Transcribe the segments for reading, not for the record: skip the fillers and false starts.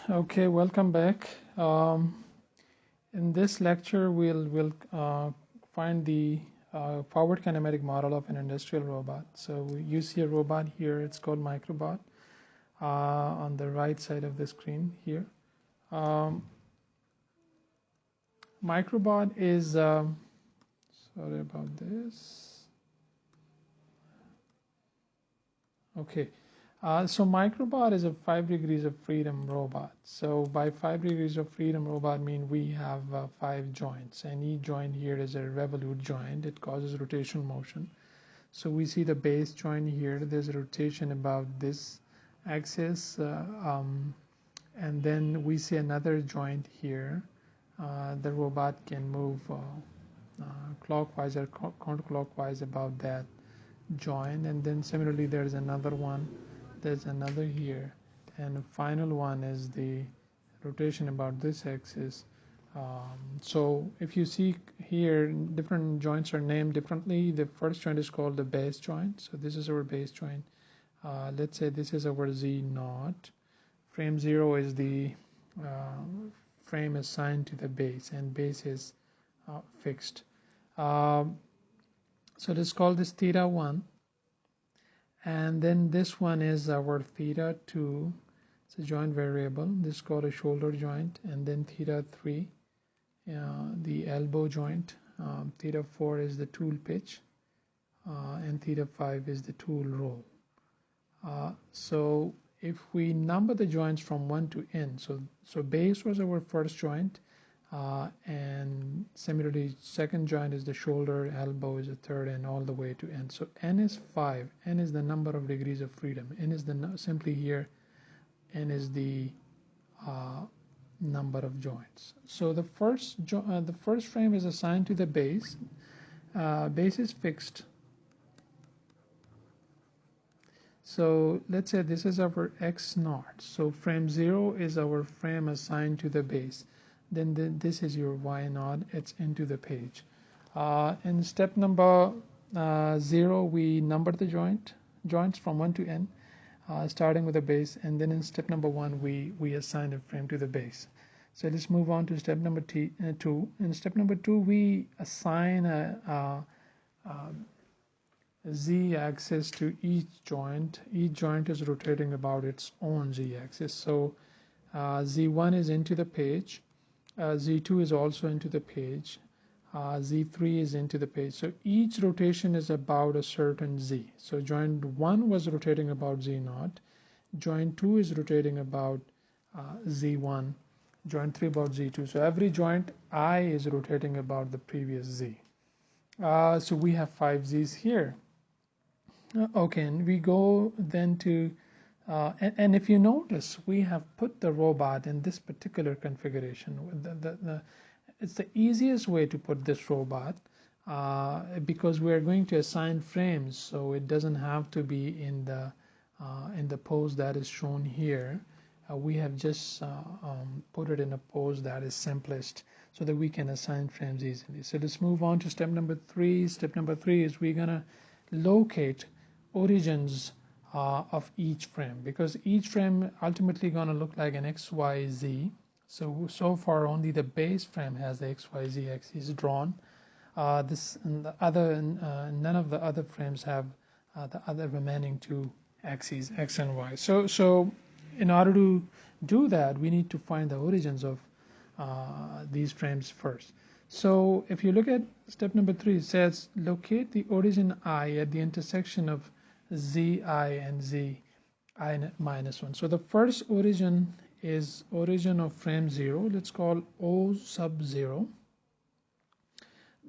Okay, welcome back. In this lecture, we'll find the forward kinematic model of an industrial robot. So you see a robot here. It's called Microbot on the right side of the screen here. Microbot is sorry about this. Okay. So Microbot is a 5 degrees of freedom robot. So by 5 degrees of freedom robot mean we have 5 joints, and each joint here is a revolute joint. It causes rotation motion. So we see the base joint here. There's a rotation about this axis, and then we see another joint here. The robot can move clockwise or counterclockwise about that joint, and then similarly there's another one. There's another here, and the final one is the rotation about this axis. So if you see here, different joints are named differently. The first joint is called the base joint. So this is our base joint. Let's say this is our Z naught. Frame 0 is the frame assigned to the base, and base is fixed. So let's call this theta 1. And then this one is our theta 2. It's a joint variable. This is called a shoulder joint. And then theta 3, the elbow joint. Theta 4 is the tool pitch. And theta 5 is the tool roll. So if we number the joints from 1 to n, so base was our first joint. And similarly, second joint is the shoulder, elbow is the third, and all the way to n. So n is 5. N is the number of degrees of freedom. N is the simply here. N is the number of joints. So the first frame is assigned to the base. Base is fixed. So let's say this is our x naught. So frame 0 is our frame assigned to the base. Then this is your y naught. It's into the page. In step number 0, we number the joints from 1 to n, starting with the base. And then in step number 1, we assign a frame to the base. So let's move on to step number 2. In step number 2, we assign a z-axis to each joint. Each joint is rotating about its own z-axis. So z1 is into the page. Z2 is also into the page. Z3 is into the page. So each rotation is about a certain z. So joint 1 was rotating about z0. Joint 2 is rotating about z1. Joint 3 about z2. So every joint I is rotating about the previous z. So we have 5 z's here. Okay, and we go then to and if you notice, we have put the robot in this particular configuration. It's the easiest way to put this robot because we are going to assign frames, so it doesn't have to be in the pose that is shown here. We have just put it in a pose that is simplest so that we can assign frames easily. So let's move on to step number 3. Step number 3 is we're gonna locate origins of each frame, because each frame ultimately going to look like an XYZ. So far only the base frame has the XYZ axis drawn. None of the other frames have the other remaining 2 axes, X and Y. So in order to do that, we need to find the origins of these frames first. So if you look at step number 3, it says locate the origin I at the intersection of zi and zi minus 1. So the first origin is origin of frame 0. Let's call O sub 0.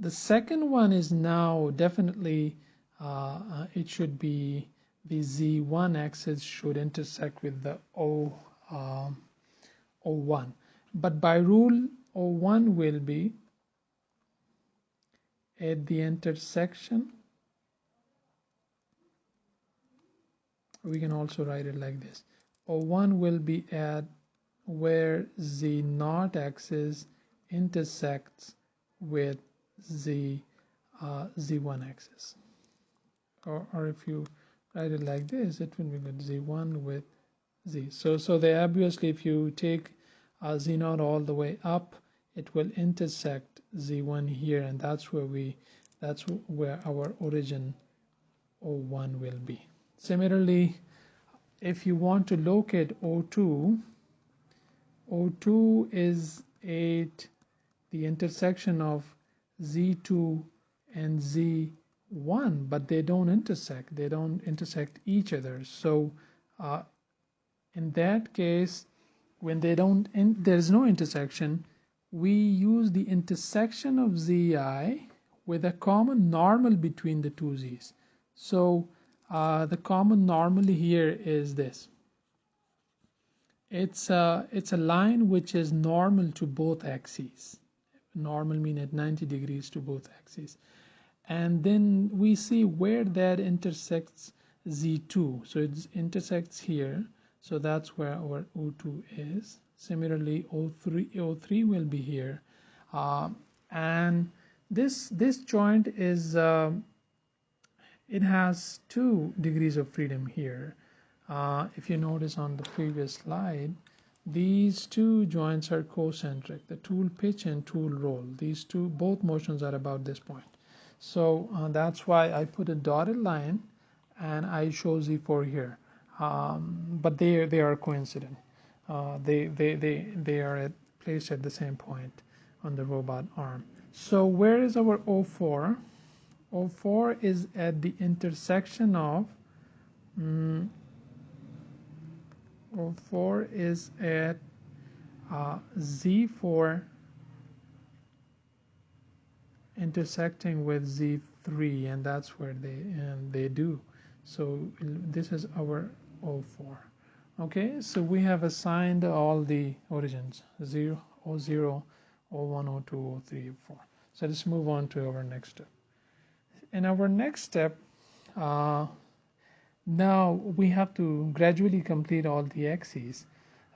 The second one is now definitely it should be the Z1 axis should intersect with the O1. But by rule, O1 will be at the intersection. We can also write it like this. O1 will be at where Z0 axis intersects with Z1 axis. Or if you write it like this, it will be good. Z1 with Z. So they obviously, if you take Z0 all the way up, it will intersect Z1 here, and that's where our origin O1 will be. Similarly, if you want to locate O2, O2 is at the intersection of Z2 and Z1, but they don't intersect. They don't intersect each other. So in that case, when there is no intersection, we use the intersection of Zi with a common normal between the two Z's. So the common normal here is this. It's a line which is normal to both axes. Normal mean at 90 degrees to both axes. And then we see where that intersects Z2. So it intersects here. So that's where our O2 is. Similarly, O3 will be here. And this joint is, it has 2 degrees of freedom here. If you notice on the previous slide, these two joints are concentric, the tool pitch and tool roll. These two, both motions are about this point. So that's why I put a dotted line and I show Z4 here. But they are coincident. They are placed at the same point on the robot arm. So where is our O4? O4 is at the intersection of O4 is at Z4 intersecting with Z3, and that's where they do. So this is our O4. Okay, so we have assigned all the origins: 0, O0, O1, O2, O3, O4. So let's move on to our next step. In our next step, now we have to gradually complete all the axes.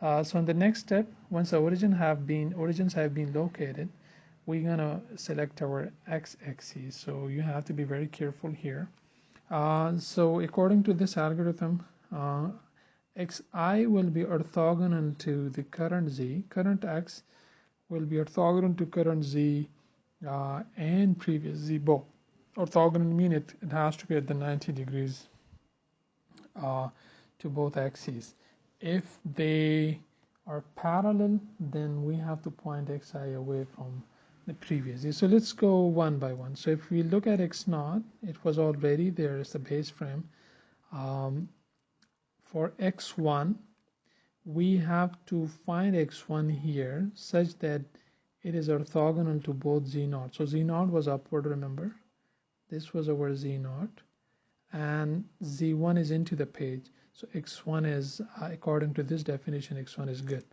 So in the next step, once the origins have been located, we're gonna select our x-axis. So you have to be very careful here. So according to this algorithm, xi will be orthogonal to the current z. Current x will be orthogonal to current z and previous z both. Orthogonal mean it has to be at the 90 degrees to both axes. If they are parallel, then we have to point xi away from the previous. So let's go one by one. So if we look at x0, it was already there is the base frame. For x1, we have to find x1 here such that it is orthogonal to both z0. So z0 was upward, remember. This was our z0. And z1 is into the page. So x1 is, according to this definition, x1 is good.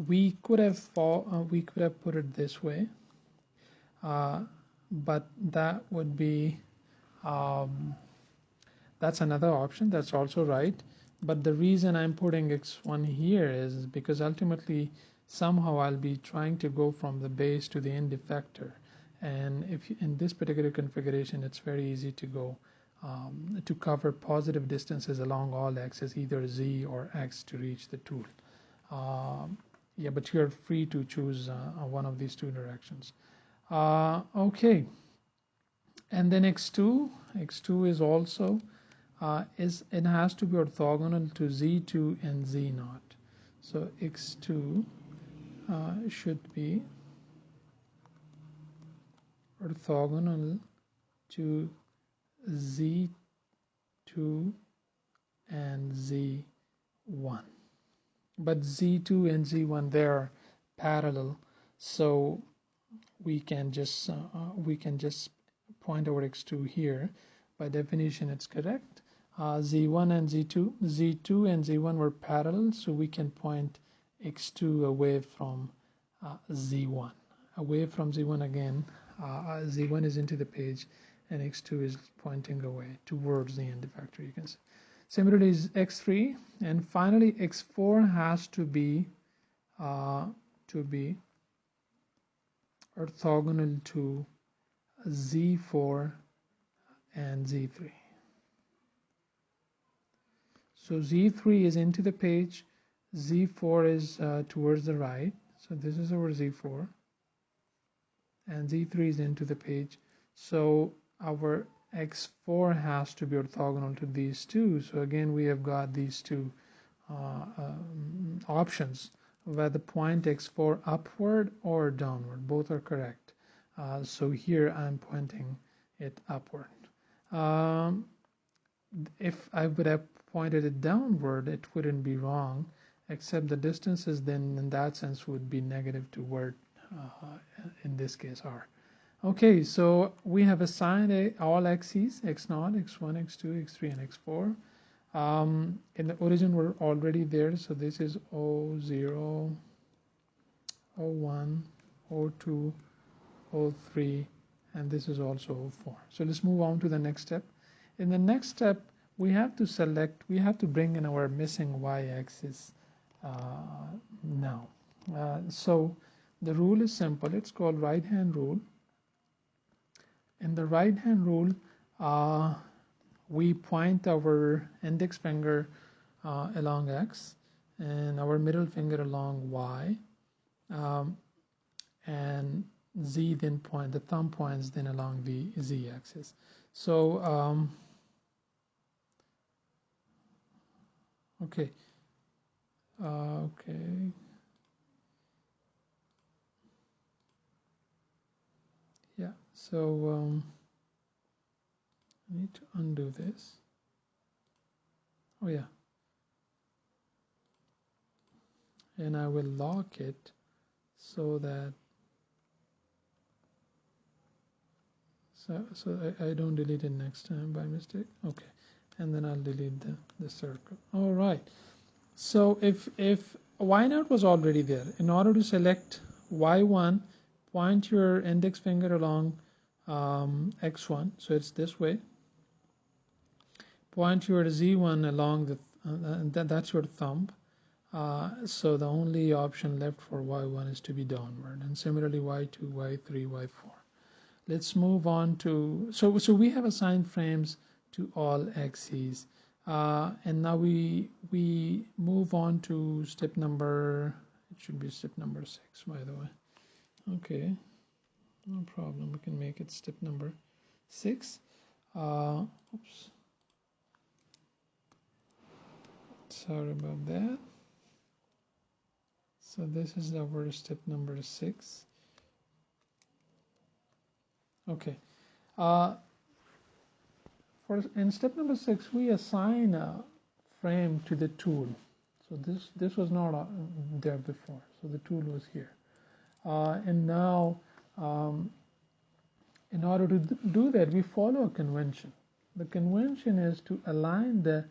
We could have put it this way, but that would be that's another option. That's also right. But the reason I'm putting x1 here is because ultimately somehow I'll be trying to go from the base to the end effector, and if you, in this particular configuration, it's very easy to go to cover positive distances along all axes, either z or x, to reach the tool. Yeah, but you're free to choose one of these two directions. Okay, and then x2 is also it has to be orthogonal to z2 and z0. So x2 should be orthogonal to z2 and z1, but z2 and z1, they're parallel, so we can just point our x2 here. By definition, it's correct. Z1 and Z2 and Z1 were parallel, so we can point x2 away from Z1. Away from Z1 again, Z1 is into the page, and x2 is pointing away towards the end effector, you can see. Similarly is x3, and finally x4 has to be orthogonal to Z4 and Z3. So Z3 is into the page, Z4 is towards the right, so this is our Z4, and Z3 is into the page. So our X4 has to be orthogonal to these two. So again, we have got these two options, whether point X4 upward or downward. Both are correct. So here I'm pointing it upward. If I would have pointed it downward, it wouldn't be wrong, except the distances then in that sense would be negative toward, in this case, r. Okay, so we have assigned all axes, x0, x1, x2, x3, and x4. In the origin, we're already there, so this is O0, O1, O2, O3, and this is also O4. So let's move on to the next step. In the next step, we have to bring in our missing y-axis now. So the rule is simple. It's called right-hand rule. In the right-hand rule, we point our index finger along x and our middle finger along y, and z then the thumb points then along the z-axis. So okay, yeah. So I need to undo this. Oh yeah, and I will lock it so that so I don't delete it next time by mistake. Okay, and then I'll delete the circle. All right. So if y0 was already there, in order to select y1, point your index finger along x1, so it's this way. Point your z1 along the that's your thumb. So the only option left for y1 is to be downward, and similarly y2, y3, y4. Let's move on to, so we have assigned frames to all axes, and now we move on to step number, it should be step number 6, by the way. Okay, no problem, we can make it step number 6. Oops, sorry about that. So this is our step number 6. Okay, in step number 6, we assign a frame to the tool. So this was not there before. So the tool was here, and now in order to do that, we follow a convention. The convention is to align the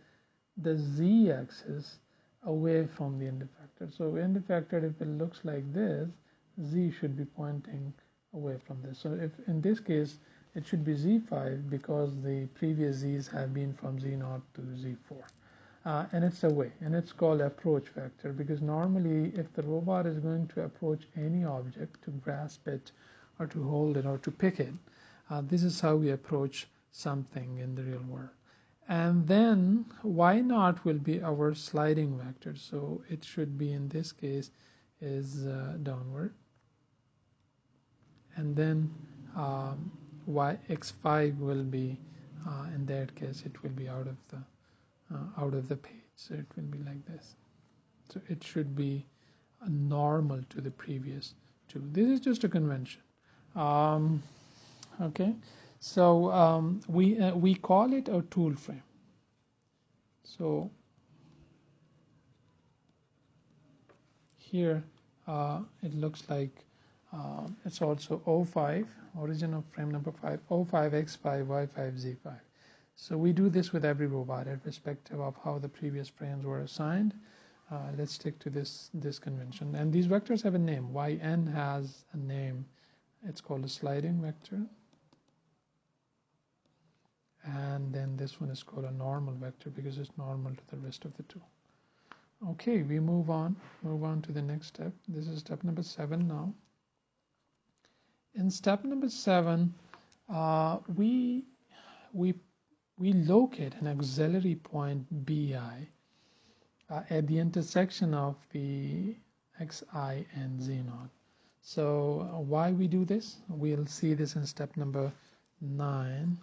z-axis away from the end effector. So end effector, if it looks like this, z should be pointing away from this. So if in this case, it should be z5 because the previous z's have been from z0 to z4. And it's away, and it's called approach vector, because normally if the robot is going to approach any object to grasp it or to hold it or to pick it, this is how we approach something in the real world. And then y0 will be our sliding vector, so it should be, in this case, is downward. And then x5 will be, in that case, it will be out of the page, so it will be like this. So it should be normal to the previous two. This is just a convention. Okay, so we call it a tool frame. So here it looks like it's also O5, origin of frame number 5, O5, X5, Y5, Z5. So we do this with every robot, irrespective of how the previous frames were assigned. Let's stick to this convention. And these vectors have a name. Yn has a name. It's called a sliding vector. And then this one is called a normal vector because it's normal to the rest of the two. Okay, we move on to the next step. This is step number 7 now. In step number 7, we locate an auxiliary point BI at the intersection of the xi and z naught. So why we do this? We'll see this in step number 9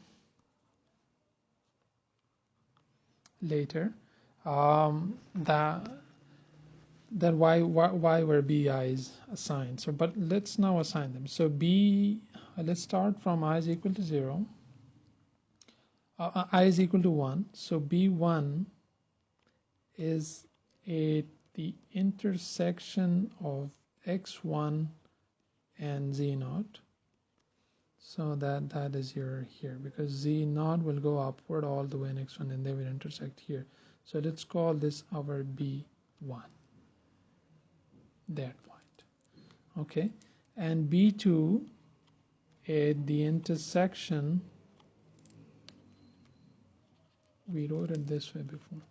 later. That why were bi's assigned. So but let's now assign them. So b, let's start from I is equal to 0. I is equal to 1. So b1 is at the intersection of x1 and z naught. So that is your here, because z naught will go upward all the way in x1 and they will intersect here. So let's call this our b1, that point. Okay, and b2 at the intersection, we wrote it this way before,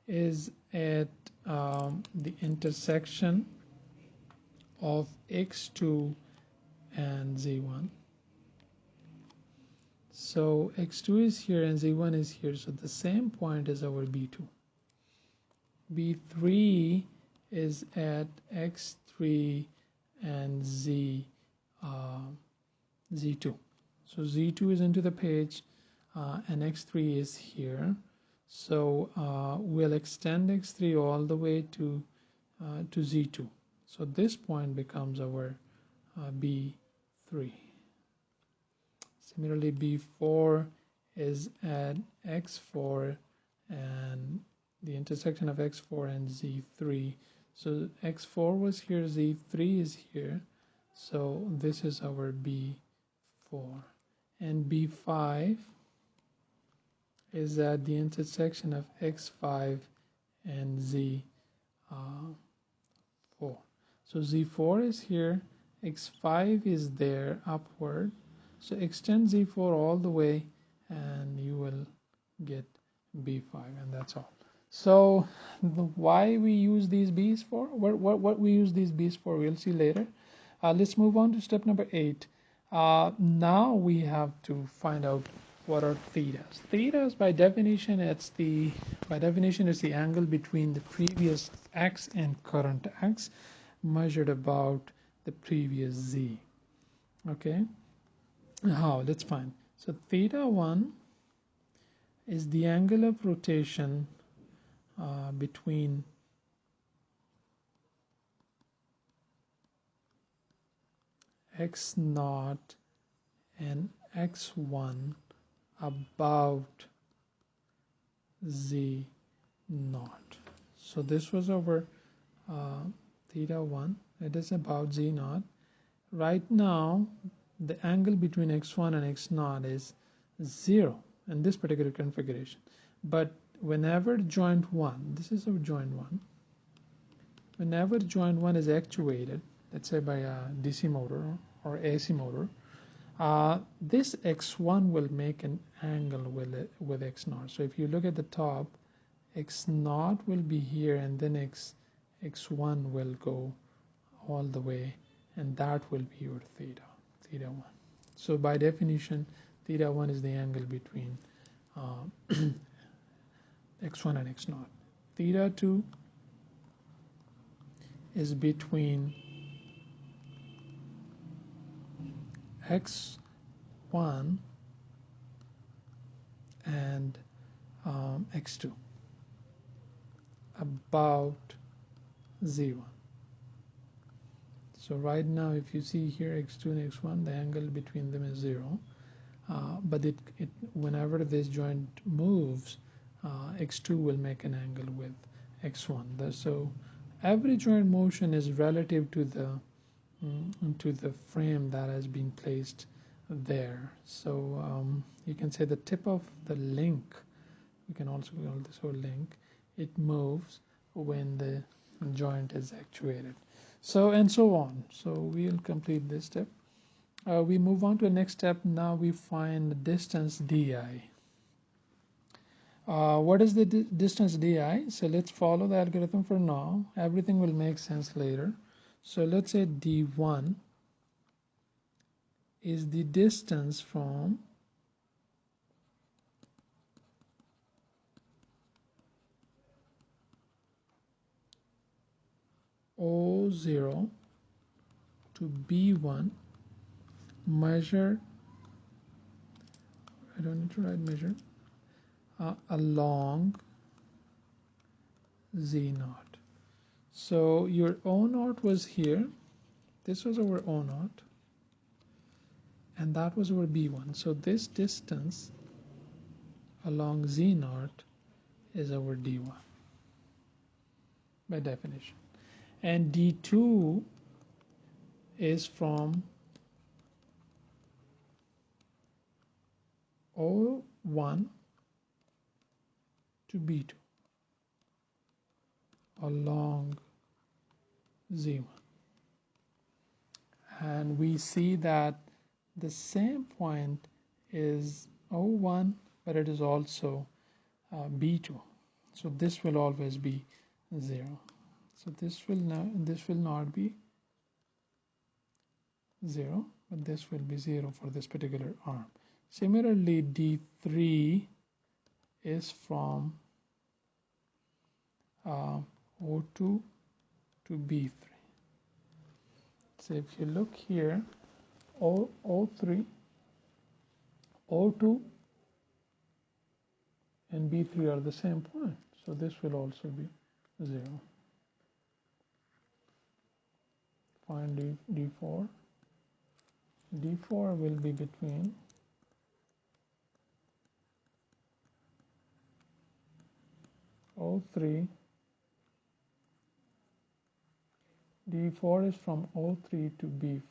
is at the intersection of x2 and z1. So x2 is here and z1 is here, so the same point is our b2. b3 is at x3 and z2. So z2 is into the page and x3 is here. So we'll extend x3 all the way to z2. So this point becomes our b3. Similarly, b4 is at x4 and the intersection of x4 and z3. So x4 was here, z3 is here. So this is our b4. And b5 is at the intersection of x5 and z4. So z4 is here, x5 is there upward. So extend z4 all the way and you will get b5, and that's all. So why we use these b's for, what we use these b's for, we'll see later. Let's move on to step number 8. Now we have to find out what are thetas. Thetas by definition it's the angle between the previous x and current x measured about the previous z. Okay, how? Let's find. So theta 1 is the angle of rotation between x naught and x1 about z naught. So this was our theta 1. It is about z naught. Right now the angle between x1 and x naught is 0 in this particular configuration, but whenever joint 1, this is our joint 1, whenever joint 1 is actuated, let's say by a DC motor or AC motor, this x1 will make an angle with x naught. So if you look at the top, x naught will be here and then x1 will go all the way, and that will be your theta 1. So by definition theta 1 is the angle between x1 and x naught. Theta 2 is between x1 and x2 about z1. So right now if you see here x2 and x1, the angle between them is 0, but whenever this joint moves, x2 will make an angle with x1. So every joint motion is relative to the frame that has been placed there. So you can say the tip of the link, we can also call this whole link, it moves when the joint is actuated. So and so on. So we'll complete this step. We move on to the next step. Now we find the distance di. What is the distance di? So let's follow the algorithm for now. Everything will make sense later. So let's say d1 is the distance from O0 to B1, measure, I don't need to write measure, along Z0. So your O0 was here, this was our O0, and that was our B1. So this distance along Z0 is our D1 by definition. And D2 is from O1 to B2 along Z1. And we see that the same point is O1, but it is also B2. So this will always be 0. So this will not be 0, but this will be 0 for this particular arm. Similarly, D3 is from O2 to B3. So if you look here, O3, O2 and B3 are the same point, so this will also be 0. Find D4. D4 will be between O3. D4 is from O3 to B4.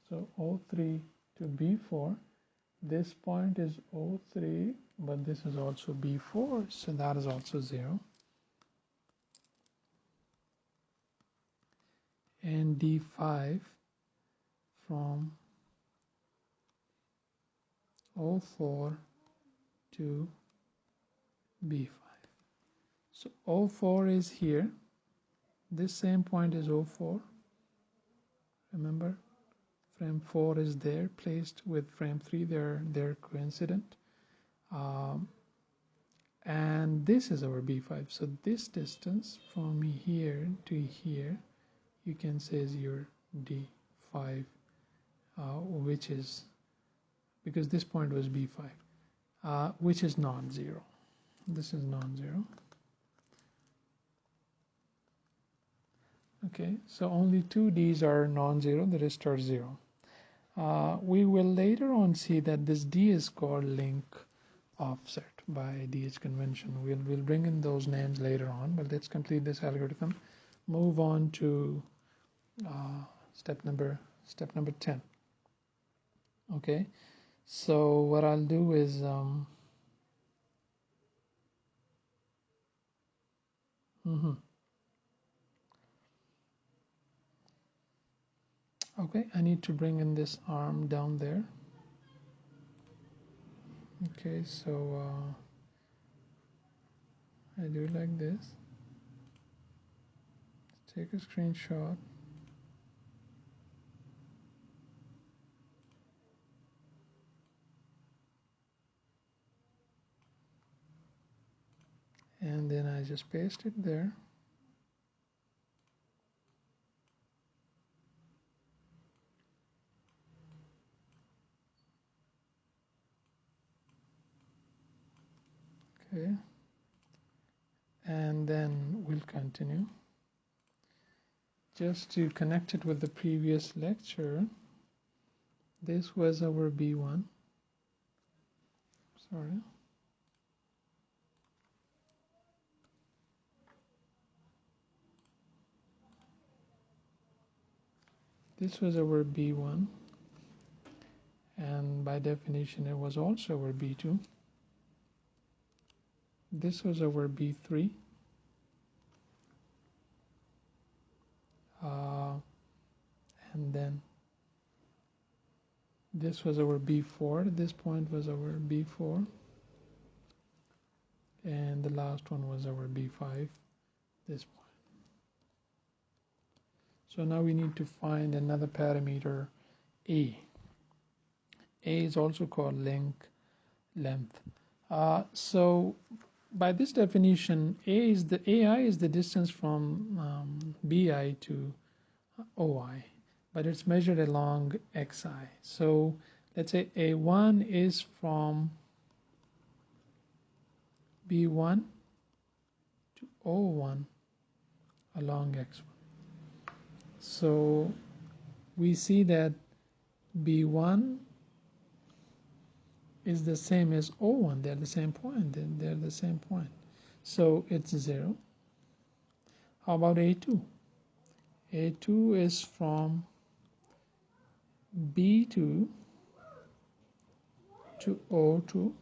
So O3 to B4, this point is O3, but this is also B4, so that is also 0. And D5 from O4 to B5. So O4 is here. This same point is O4. Remember, frame 4 is there, placed with frame 3. They're coincident. And this is our B5. So this distance from here to here, you can say is your D5, which is, because this point was B5, which is non-zero. This is non-zero. Okay, so only two D's are non-zero, the rest are 0. We will later on see that this D is called link offset by DH convention. We'll bring in those names later on, but let's complete this algorithm. Move on to step number 10. Okay, so what I'll do is okay, I need to bring in this arm down there. Okay, so I do it like this. Take a screenshot. And then I just paste it there. Okay, and then we'll continue. Just to connect it with the previous lecture, this was our B1. Sorry. This was our B1, and by definition it was also our B2. This was our B3. And then this was our B4. This point was our B4. And the last one was our B5, this point. So now we need to find another parameter, A. A is also called link length. So by this definition, AI is the distance from BI to OI, but it's measured along XI. So let's say A1 is from B1 to O1 along X1. So we see that B1 is the same as O1. They're the same point. They're the same point. So it's 0. How about A2? A2 is from B2 to O2.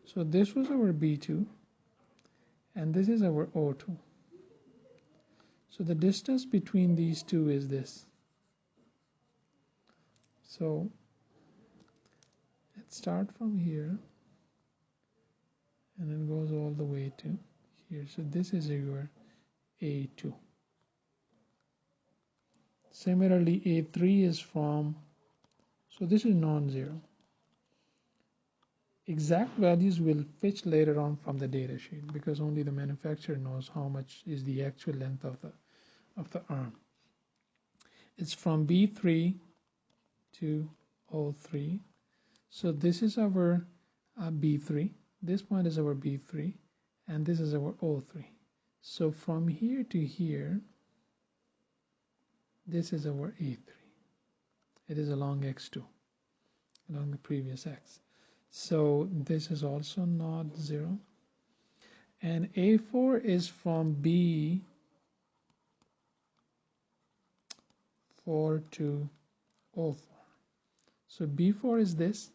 So this was our B2 and this is our O2. So the distance between these two is this. So let's start from here and it goes all the way to here. So this is your A2. Similarly, A3 is from, so this is non-zero. Exact values will fetch later on from the data sheet because only the manufacturer knows how much is the actual length of the arm. It's from B3 to O3. So this is our B3. This point is our B3 and this is our O3. So from here to here, this is our A3. It is along X2, along the previous X. So this is also not 0. And A4 is from B4 to O4. So B4 is this,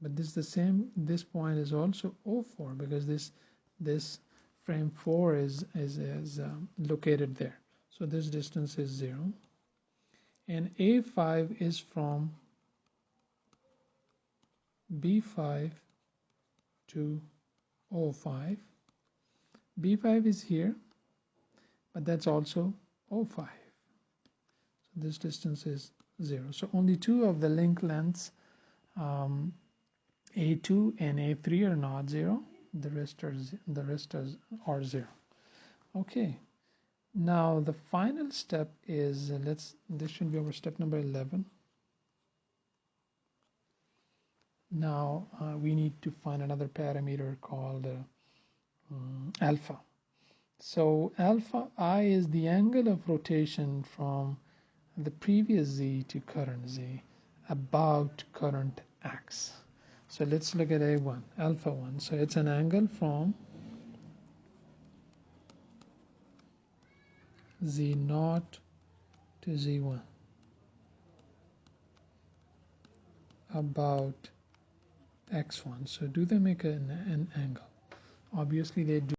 but this is the same. This point is also O4 because this frame 4 is located there. So this distance is 0. And A5 is from B5 to O5. B5 is here, but that's also O5. So this distance is 0. So only two of the link lengths, A2 and A3, are not 0. The rest are 0. Okay. Now the final step is this should be our step number 11. Now we need to find another parameter called alpha. So alpha I is the angle of rotation from the previous z to current z about current x. So let's look at A1, alpha 1. So it's an angle from z0 to z1 about x1. So do they make an angle? Obviously they do,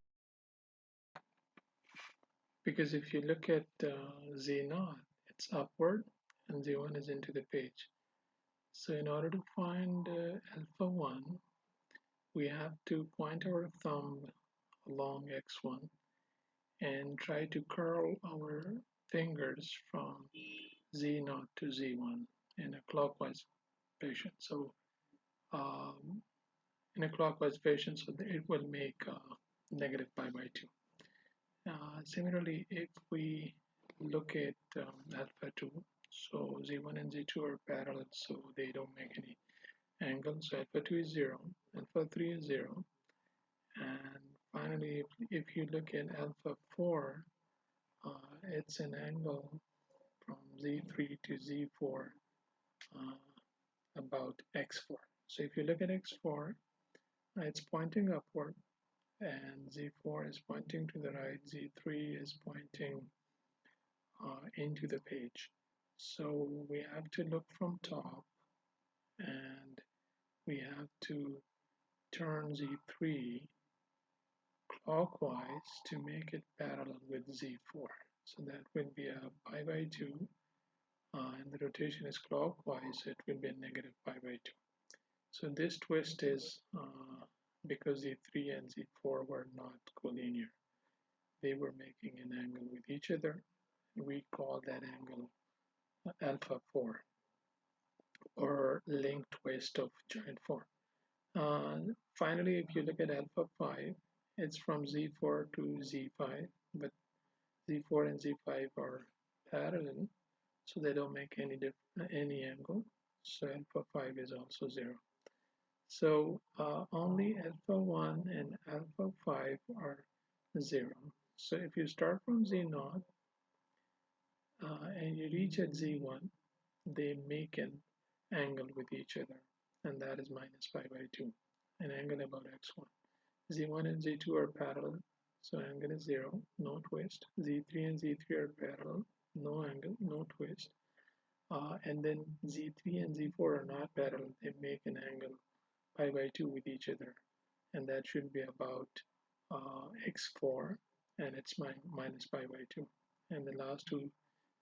because if you look at z0, it's upward and z1 is into the page. So in order to find alpha 1, we have to point our thumb along x1 and try to curl our fingers from z0 to z1 in a clockwise fashion. So in a clockwise fashion, so that it will make negative pi by 2. Similarly, if we look at alpha 2, so z1 and z2 are parallel, so they don't make any angle. So alpha 2 is 0, alpha 3 is 0. And finally, if you look at alpha 4, it's an angle from z3 to z4 about x4. So if you look at x4, it's pointing upward and z4 is pointing to the right, z3 is pointing into the page. So we have to look from top and we have to turn z3 clockwise to make it parallel with z4. So that will be a pi by 2 and the rotation is clockwise, so it will be a negative pi by 2. So this twist is because z3 and z4 were not collinear. They were making an angle with each other. We call that angle alpha 4 or link twist of joint form. Finally, if you look at alpha 5, It's from Z4 to Z5, but Z4 and Z5 are parallel, so they don't make any angle. So alpha 5 is also 0. So only alpha 1 and alpha 5 are 0. So if you start from Z0 and you reach at Z1, they make an angle with each other, and that is minus pi by 2, an angle about x1. Z1 and Z2 are parallel, so angle is 0, no twist. Z3 and Z3 are parallel, no angle, no twist. And then Z3 and Z4 are not parallel, they make an angle pi by 2 with each other, and that should be about x4, and it's minus pi by 2. And the last two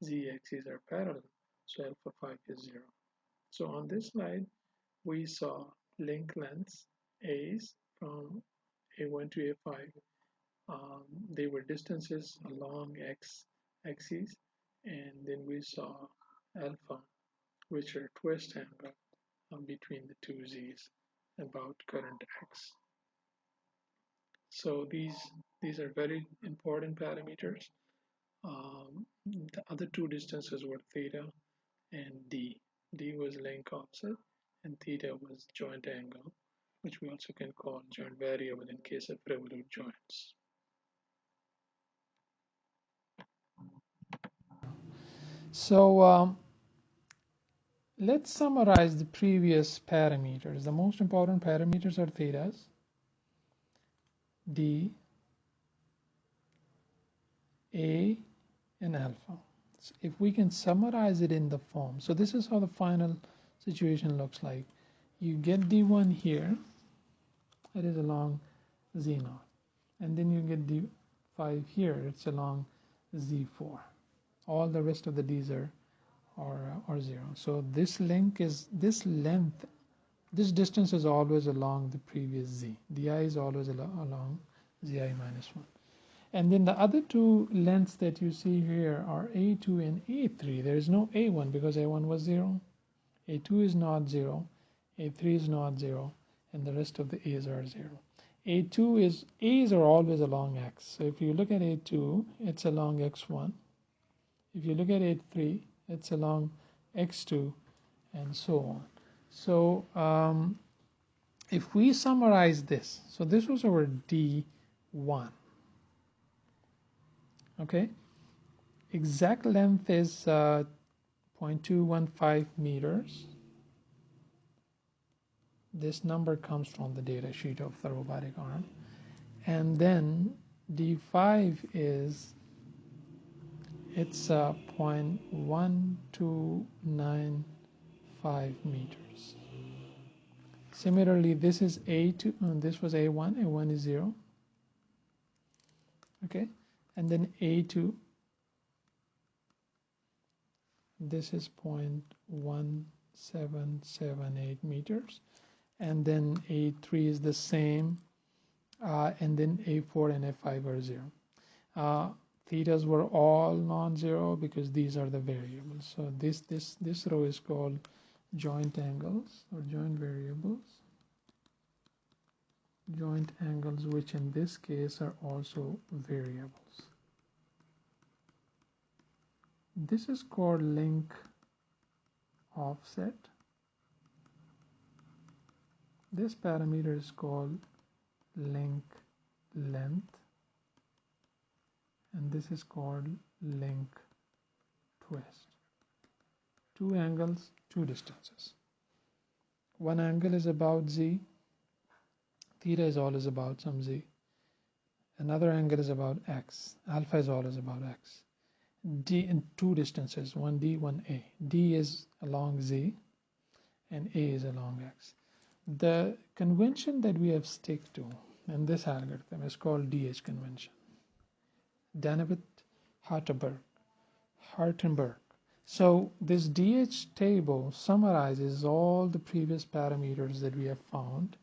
z-axes are parallel, so alpha 5 is 0. So on this slide, we saw link lengths a's from a1 to a5. They were distances along x-axis, and then we saw alpha, which are twist angle between the two z's about current x. So these are very important parameters. The other two distances were theta and d. D was link offset, and theta was joint angle, which we also can call joint variable in case of revolute joints. So let's summarize the previous parameters. The most important parameters are thetas, d, a, and alpha. So if we can summarize it in the form, so this is how the final situation looks like. You get d1 here, it is along z0, and then you get d5 here, it's along z4. All the rest of the d's are 0. So this length, this distance is always along the previous z. Di is always along zi minus 1. And then the other two lengths that you see here are A2 and A3. There is no A1 because A1 was 0. A2 is not 0. A3 is not 0. And the rest of the A's are 0. A's are always along X. So if you look at A2, it's along X1. If you look at A3, it's along X2, and so on. So if we summarize this, so this was our D1. Okay, exact length is 0.215 meters. This number comes from the data sheet of the robotic arm. And then D5 is, it's 0.1295 meters. Similarly, this is A2, this was A1, A1 is 0. Okay, and then A2, this is 0.1778 meters, and then A3 is the same, and then A4 and A5 are 0. Thetas were all non-zero because these are the variables. So this row is called joint angles or joint variables. Joint angles, which in this case are also variables. This is called link offset. This parameter is called link length, and this is called link twist. Two angles, two distances. One angle is about z. Theta is always about some z. Another angle is about x. Alpha is always about x. D in two distances, one d, one a. D is along z, and a is along x. The convention that we have stick to in this algorithm is called DH convention. Hartenberg. So this DH table summarizes all the previous parameters that we have found.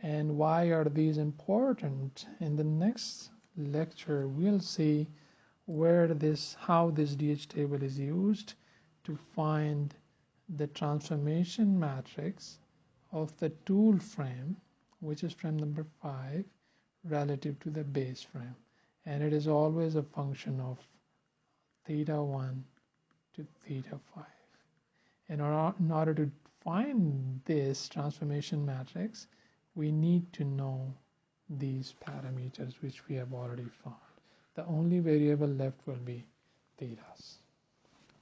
And why are these important? In the next lecture, we'll see how this DH table is used to find the transformation matrix of the tool frame, which is frame number 5, relative to the base frame, and it is always a function of theta 1 to theta 5. In order to find this transformation matrix, we need to know these parameters, which we have already found. The only variable left will be thetas.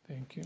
Thank you.